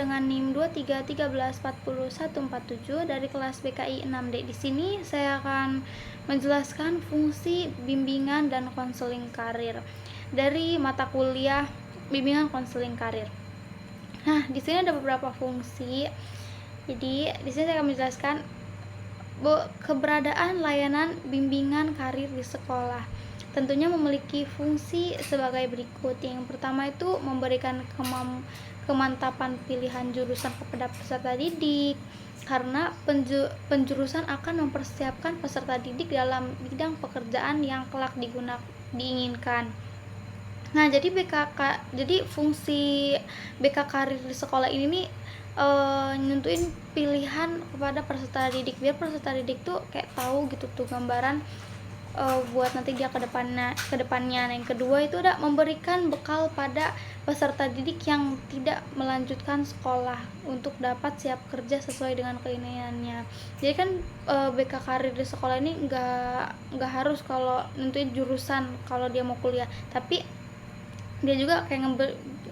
dengan NIM 23134147 dari kelas BKI 6D. Di sini saya akan menjelaskan fungsi bimbingan dan konseling karir dari mata kuliah bimbingan konseling karir. Nah, di sini ada beberapa fungsi. Jadi, di sini saya akan menjelaskan keberadaan layanan bimbingan karir di sekolah. Tentunya memiliki fungsi sebagai berikut. Yang pertama itu memberikan kemantapan pilihan jurusan kepada peserta didik, karena penjurusan akan mempersiapkan peserta didik dalam bidang pekerjaan yang kelak diinginkan. Nah, jadi fungsi BK karir di sekolah ini nih nentuin pilihan kepada peserta didik, biar peserta didik tuh kayak tahu gitu tuh gambaran buat nanti dia ke depannya. Nah, yang kedua itu ada memberikan bekal pada peserta didik yang tidak melanjutkan sekolah untuk dapat siap kerja sesuai dengan keinginannya. Jadi kan BK karir di sekolah ini nggak harus kalau nentuin jurusan kalau dia mau kuliah, tapi dia juga kayak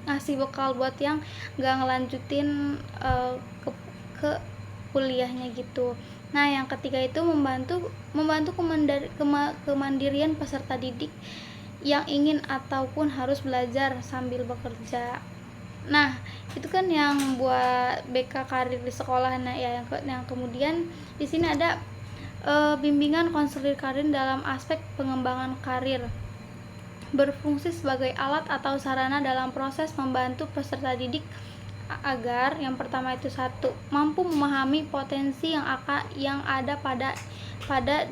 ngasih bekal buat yang nggak ngelanjutin ke kuliahnya gitu. Nah, yang ketiga itu membantu kemandirian peserta didik yang ingin ataupun harus belajar sambil bekerja. Nah, itu kan yang buat BK karir di sekolah. Nah, ya yang kemudian di sini ada bimbingan konseling karir dalam aspek pengembangan karir, berfungsi sebagai alat atau sarana dalam proses membantu peserta didik agar yang pertama itu satu, mampu memahami potensi yang ada pada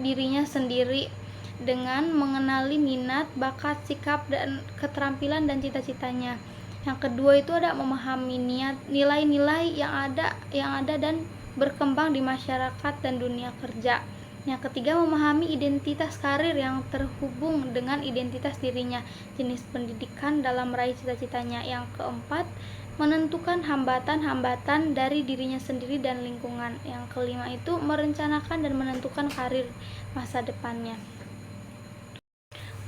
dirinya sendiri dengan mengenali minat, bakat, sikap, dan keterampilan dan cita-citanya. Yang kedua itu ada memahami nilai-nilai yang ada dan berkembang di masyarakat dan dunia kerja. Yang ketiga, memahami identitas karir yang terhubung dengan identitas dirinya, jenis pendidikan dalam meraih cita-citanya. Yang keempat, menentukan hambatan-hambatan dari dirinya sendiri dan lingkungan. Yang kelima itu merencanakan dan menentukan karir masa depannya.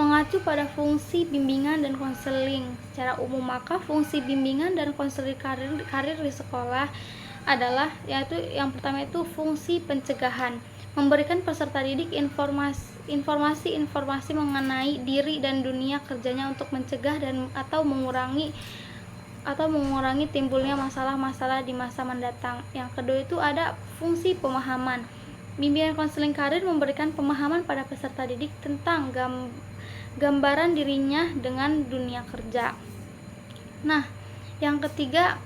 Mengacu pada fungsi bimbingan dan konseling secara umum, maka fungsi bimbingan dan konseling karir di sekolah adalah, yaitu yang pertama itu fungsi pencegahan, memberikan peserta didik informasi mengenai diri dan dunia kerjanya untuk mencegah atau mengurangi timbulnya masalah-masalah di masa mendatang. Yang kedua itu ada fungsi pemahaman. Bimbingan konseling karir memberikan pemahaman pada peserta didik tentang gambaran dirinya dengan dunia kerja. Nah, yang ketiga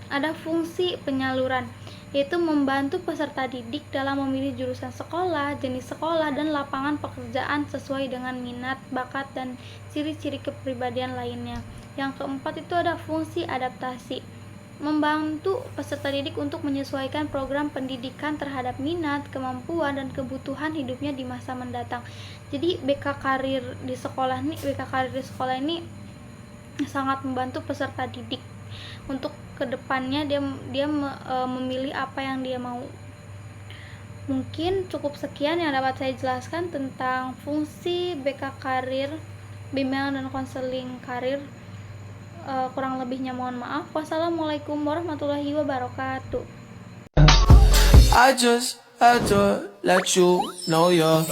ada fungsi penyaluran, yaitu membantu peserta didik dalam memilih jurusan sekolah, jenis sekolah, dan lapangan pekerjaan sesuai dengan minat, bakat, dan ciri-ciri kepribadian lainnya. Yang keempat itu ada fungsi adaptasi, membantu peserta didik untuk menyesuaikan program pendidikan terhadap minat, kemampuan, dan kebutuhan hidupnya di masa mendatang. Jadi BK karir di sekolah ini sangat membantu peserta didik untuk kedepannya dia memilih apa yang dia mau. Mungkin cukup sekian yang dapat saya jelaskan tentang fungsi BK karir, bimbingan dan konseling karir. Kurang lebihnya mohon maaf. Wassalamualaikum warahmatullahi wabarakatuh. I just had to let you know you're